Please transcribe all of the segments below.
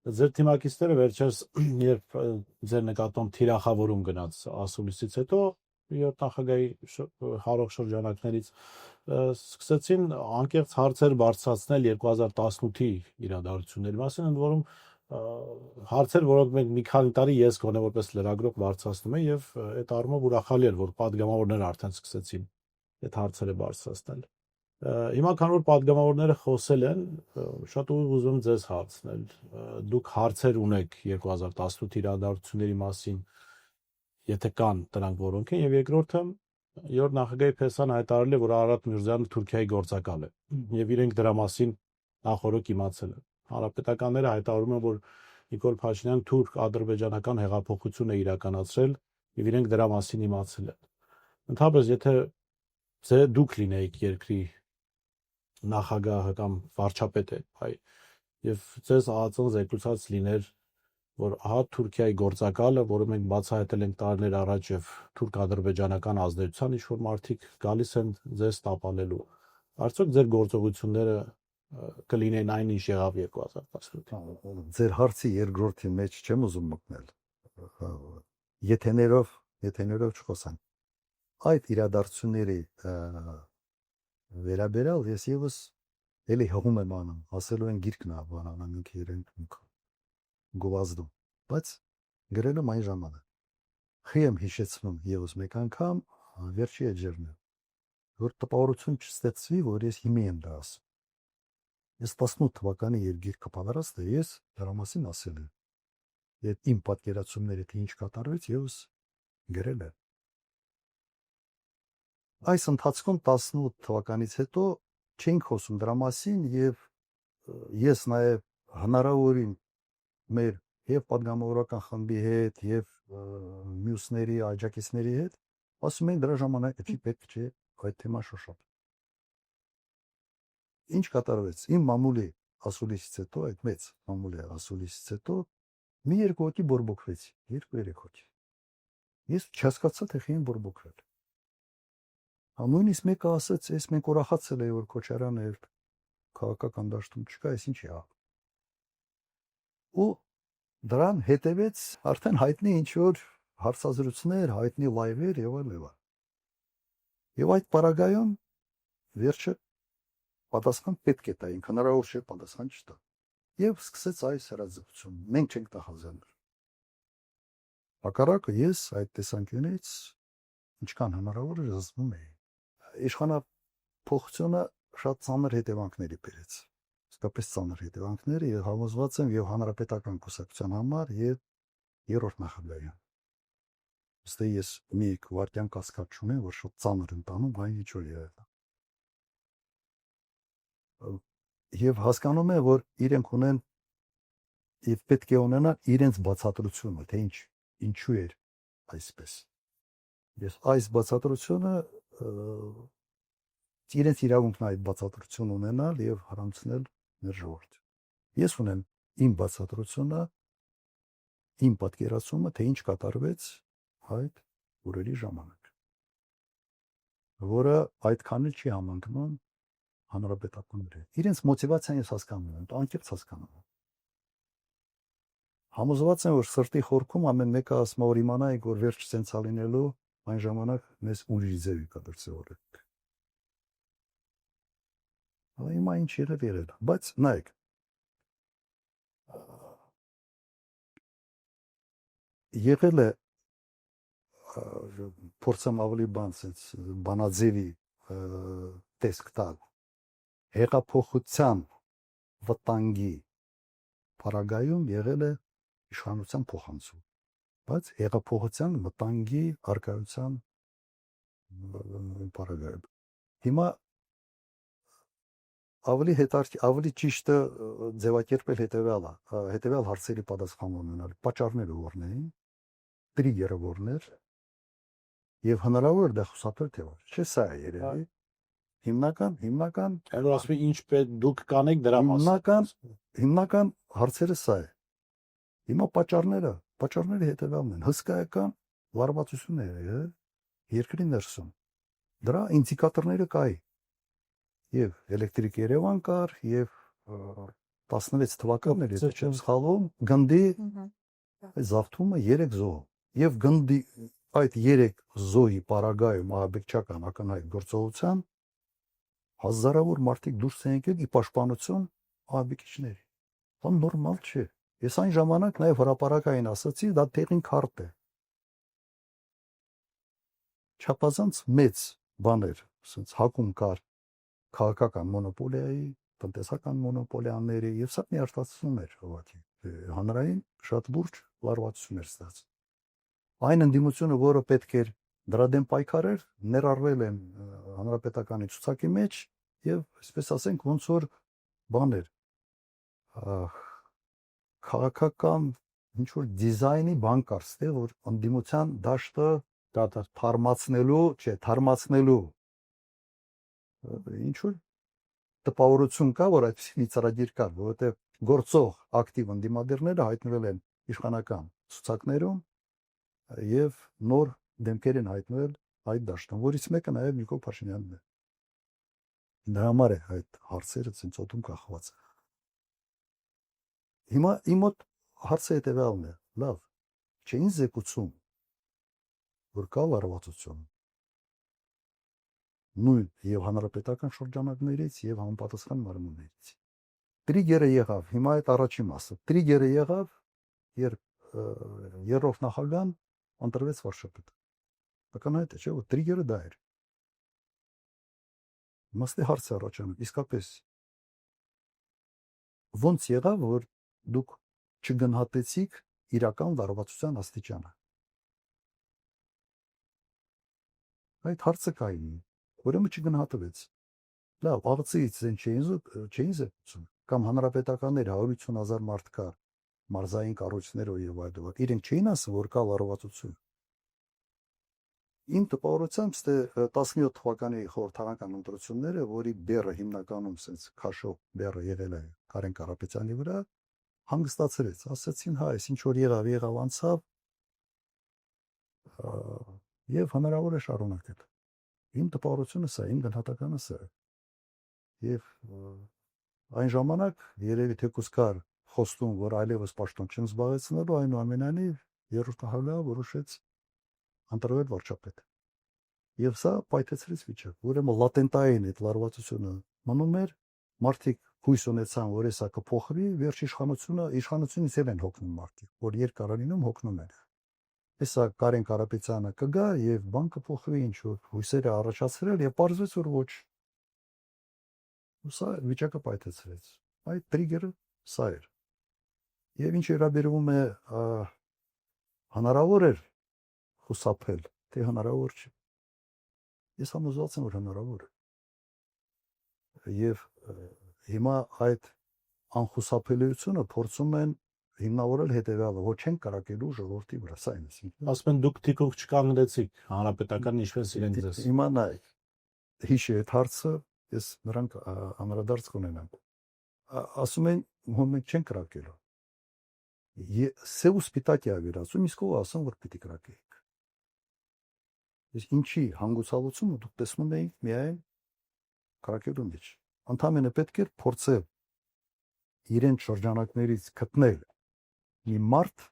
Ձեր թիմակիցները վերջերս երբ ձեր նկատմամբ թիրախավորում գնաց ասուլիսից հետո 7 նախագահի հարող շրջանակներից սկսեցին անկեղծ հարցեր բարձրացնել 2018-ի իրադարձությունների մասին, ընդ որում հարցեր, որոնք մենք մի քանի տարի ես գոնե որպես լրագրող բարձրացնում եմ եւ այդ առումով ուրախալի էր, որ падգամավորները արդեն սկսեցին այդ հարցերը բարձրացնել։ Հիմա քան որ падգամավորները խոսել են, շատ ուզում եմ ձեզ հարցնել։ Դուք հարցեր ունեք 2018 իրադարձությունների մասին, եթե կան դրանք որոնք են, եւ երկրորդը, երբ նախագահի Փեսան հայտարարել է, որ Արարատ Միրզյանը Թուրքիայի գործակալ է, եւ իրենք դրա մասին նախորոք իմացել են։ Հանրապետականները հայտարարում են, որ Նիկոլ Փաշինյան թուրք-ադրբեջանական հեղափոխություն է իրականացրել, եւ իրենք դրա մասին իմացել են։ Ընդհանրապես, եթե դուք լինեիք երկրի նախագահը կամ վարչապետը, եւ ձեզ ԱԱԾ-ն զեկուցած լիներ, որ ահա Թուրքիայի գործակալը, որը մենք բացահայտել ենք տարիներ առաջ եւ թուրք-ադրբեջանական ազդեցության ինչ-որ մարդիկ գալիս են ձեզ տապալելու, արդյոք ձեր գործողությունները կլինեն այնինչ եղավ 2018-ին։ Ձեր հարցի երկրորդի մեջ չեմ ուզում մտնել։ Եթեներով չխոսանք։ Այդ իրադարձությունների վերաբերյալ ես եւս էլի հողում եմ անում, ասելու են գիրքն է բանանանք իրենք գովազդում, բայց գրելում այն ժամանակ։ Խի եմ հիշեցնում եւս մեկ անգամ վերջի էջերն, որ տպավորություն չստացվի, որ ես հիմի եմ դա ասում։ Ես 18 թվականի երգիրքը պատրաստ ես դրա մասին ասել եմ։ Այդ իմ պատկերացումները թե ինչ կատարվեց եւս գրել եմ։ Այս ընթացքում 18 թվականից հետո չենք խոսում դրա մասին եւ ես նաեւ հնարավորին մեր եւ падգամավորական խմբի հետ եւ մյուսների աջակիցների հետ ասում են դրա ժամանակի պետք չէ այդ թեմա շոշափ։ Ինչ կատարվեց իմ մամուլի ասուլիսից հետո այդ մեծ մամուլի ասուլիսից հետո մի երկու հոգի բորբոքվեցի, երկու-երեք հոգի։ Ես չհասկացա թե խին բորբոքվել։ Նույնիսկ մեկը ասաց, ես մենք ուրախացել էի, որ Քոչարյանը եւ քաղաքական դաշտում չկա, այս ինչ է։ Ու դրան հետևեց արդեն հայտնի ինչ որ հարցազրույցներ, հայտնի լայվեր եւ այլն։ Եվ այդ պարագայում վերջը պատասխան պետք է տային, հնարավոր չէ պատասխան չտա։ Եվ սկսեց այս հրաձգություն։ Մենք չենք տախազանել։ Հակառակը ես այդ տեսանկյունից ինչքան հնարավոր է զսպում էի։ Իշխանափոխությունը շատ ծանր հետևանքների բերեց։ Իսկապես ծանր հետևանքներ եւ համոզված եմ եւ հանրապետական կուսակցության համար եւ երրորդ նախագահի։ Ըստ ես մի քվարտյան կասկած չունեմ, որ շատ ծանր ընտանում այն ինչ որ եղել։ Եվ հասկանում եմ, որ իրենք ունեն եւ պետք է ունենան իրենց բացատրությունը, թե ինչու էր այսպես։ Ես այս բացատրությունը իրենց իրավունքն այդ բացատրություն ունենալ եւ հարամցնել մեր ժողովրդին։ Ես ունեմ իմ բացատրությունը, իմ պատկերացումը, թե ինչ կատարվեց այդ օրերի ժամանակ, որը այդքան չի համընկնում հանրապետականների։ Իրենց մոտիվացիան ես հասկանում եմ, անկեղծ հասկանում եմ։ Համոզված եմ, որ սրտի խորքում ամեն մեկը ասում որ իմանայինք, որ վերջ ցենց ալինելու այն ժամանակ մեզ ուրիշ ձևի կդրսևորենք։ Հիմա ինչ եղել, բայց նայեք։ Եղել է փորձեմ ավելի բանաձևի տեսք տալ հեղափոխության վտանգի պարագայում եղել է իշխանության փոխանցում, բայց հեղափոխության վտանգի արկայության պարագայում հիմա ավելի ճիշտ ձևակերպել հետևյալ հարցերի պատասխան ունենալ պատճառները որն էին, տրիգերը որն էր եւ հնարավոր է դա խուսափել թե ոչ։ Չէ, սա է երևի հիմնական Այլ ասում ինչ պետք դուք կանեք դրա մասին։ Հիմնական հարցերը սա է։ Հիմա պատճառները հետևյալն են։ Հսկայական լարվածությունները երկրի ներսում։ Դրա ինդիկատորները կային։ Եվ էլեկտրիկ Երևան կար, եւ 16 թվականներ, եթե չեմ Ծեծում։ սխալվում, գնդի այդ զավթումը 3 զոհ եւ գնդի այդ 3 զոհի պարագայում ահաբեկչական ակնհայտ գործողության հազարավոր մարդիկ դուրս են եկել ի պաշտպանություն ահաբեկիչների։ Դա նորմալ չէ։ Ես այն ժամանակ նաեւ հրապարակային ասացի, դա տեղին քարտ է։ Չափազանց մեծ բաներ, ասենց հակում կար քաղաքական մոնոպոլիայի, տնտեսական մոնոպոլիաների եւ սա միարտացում էր ուղղակի հանրային շատ լուրջ լարվածություն էր ստացվում։ Այն ընդդիմությունը, որը պետք էր դրա դեմ պայքարեր, ներառվել են հանրապետականի ցուցակի մեջ եւ այսպես ասենք ոնց որ բաներ քաղաքական ինչ որ դիզայնի բան կար, ստե որ ընդդիմության դաշտը Դատար։ թարմացնելու ինչ որ տպավորություն կա, որ այդպիսի մի ծրագիր կար, որովհետեւ գործող ակտիվ ընդդիմադիրները հայտնվել են իշխանական ցուցակներում եւ նոր դեմքեր են հայտնվել այդ դաշտում, որից մեկը նաեւ Նիկոլ Փաշինյանն է։ Դրա համար է այդ հարցերը ցենց օդում կախված։ Հիմա իմ մոտ հարցը հետեւյալն է. լավ, չէին զեկուցում, որ կա լարվածություն։ Նույն եւ հանրապետական շրջանակներից եւ համապատասխան մարմիններից։ Տրիգերը եղավ, հիմա այդ առաջին մասը։ Տրիգերը եղավ, երբ երրորդ նախագահան ընտրվեց վարչապետ։ Ակնհայտ է, չէ՞ որ տրիգերը դա էր։ Մաստի հարց է առաջանում, իսկապես ոնց եղավ, որ դուք չգնահատեցիք իրական լարվածության աստիճանը։ Այդ հարցը կային, ուրեմն չգնահատվեց։ Լավ, աղցից են չէին զեկուցում, կամ հանրապետականներ 150,000 մարդ կա, մարզային կառույցներով եւ այլն, իրենք չէին ասում, որ կա լարվածություն։ Իմ տպավորությամբ ստե 17 թվականի խորհրդարանական ընտրությունները, որի բեռը հիմնականում sense քաշով բեռը եղել է Կարեն Կարապետյանի վրա, հանգստացրեց, ասացին, հա, այս ինչ որ եղավ անցավ եւ հնարավոր է շարունակել։ Իմ տպավորությունը սա, իմ գնահատականը սա է։ Եվ այն ժամանակ երևի թեկուզ կար խոստում, որ այլևս պաշտոն չեն զբաղեցնելու, այնուամենայնիվ երրորդ նախագահը որոշեց ընտրվել վարչապետ։ Եվ սա պայթեցրեց վիճակը, ուրեմն լատենտային այդ լարվածությունը մնում էր, մարդիկ հույս ունեցան, որ սա կփոխվի, վերջ իշխանությունից են հոգնում մարդիկ, որ երկարանինում հոգնում են։ Հեսա Կարեն Կարապետյանը կգա եւ բան կփոխվի, ինչ որ հույսերը առաջացրել եւ պարզվեց, որ ոչ։ Սա վիճակը պայթեցրեց։ Այդ տրիգերը սա էր։ Եվ ինչ վերաբերում է հնարավոր էր խուսափել, թե հնարավոր չէ։ Ես համոզված եմ, որ հնարավոր է։ Եվ հիմա այդ անխուսափելիությունը փորձում են հիմնավորել հետեւյալը, որ չեն կարակելու ժողովրդի վրա, սա այն է։ Ասում են դուք թիկունք չկանգնեցիք հանրապետական ինչպես իրենք ձեզ։ Հիմա նայ, հիշի այդ հարցը, ես նրանք անդրադարձ կունենամ։ Ասում են, որ մենք չենք կարակելու։ Սև ու սպիտակ է ավիրացում, իսկ ով ասում, որ պիտի կարակեիք։ Իսկ ինչի հանգուցալությունը դուք տեսնում եք միայն կարակելու մեջ։ Ընդհանրապես պետք է փորձել իրենց շրջանակներից գտնել մի մարդ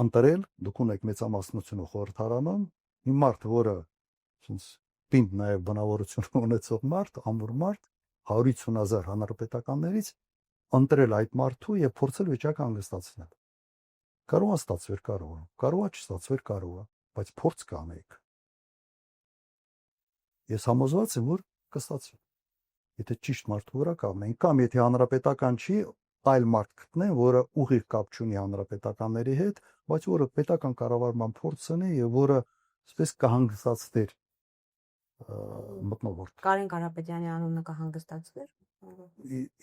ընտրել, դուք ունեք մեծամասնությունը խորհրդարանում, մի մարդ, որը ասենց պինդ նաև բնավորություն ունեցող մարդ, ամուր մարդ, 150,000 հանրապետականներից ընտրել այդ մարդու եւ փորձել վիճակը հանգստացնել։ Կարող է ստացվեր, կարող է չստացվեր, կարող է, բայց փորձ կանեք։ Ես համոզված եմ, որ կստացվի։ Եթե ճիշտ մարդու վրա կամենք, կամ եթե հանրապետական չի, այլ մարդ գտնեն, որը ուղիղ կապ չունի հանրապետականների հետ, բայց որը պետական կառավարման փորձ ունի եւ որը այսպես կհանգստացներ մտնոլորտ։ Կարեն Կարապետյանի անունը կհանգստացվեր։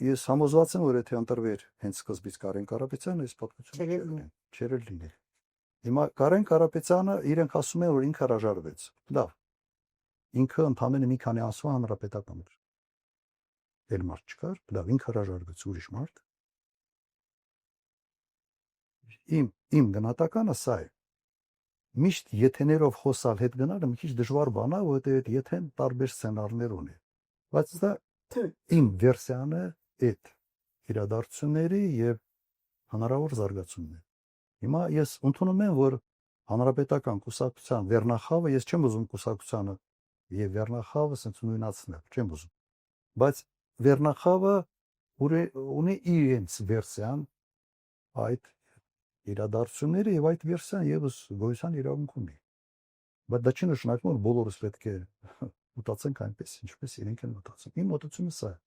Ես համոզված եմ, որ եթե ընտրվեր հենց սկզբից Կարեն Կարապետյանը, այս պատմությունը չէր լինի։ Հիմա Կարեն Կարապետյանը իրենք ասում են, որ ինքը հրաժարվեց։ Լավ։ Ինքը ընդամենը մի քանի ամսվա հանրապետական էր։ Էլ մարդ չկար, լավ, ինքը հրաժարվեց, ուրիշ մարդ։ Իմ գնահատականը սա է։ Միշտ եթեներով խոսալ հետ գնալը մի քիչ դժվար բան է, որովհետև այդ եթեն տարբեր սցենարներ ունի։ Բայց դա իմ վերսիան է այդ։ իրադարձությունների եւ հնարավոր զարգացումներ։ Հիմա ես ընդունում եմ, որ հանրապետական կուսակցության վերնախավը, ես չեմ ուզում կուսակցությանը եւ վերնախավը ասենց նույնացնել, չեմ ուզում։ Բայց վերնախավը ունի իրենց վերսիան այդ իրադարձությունները եւ այդ վերսիան եւս գոյության իրավունք ունի։ Բայց դա չի նշանակում, որ բոլորս պետք է մտածենք այնպես, ինչպես իրենք են մտածում։ Իմ մտածումը սա է։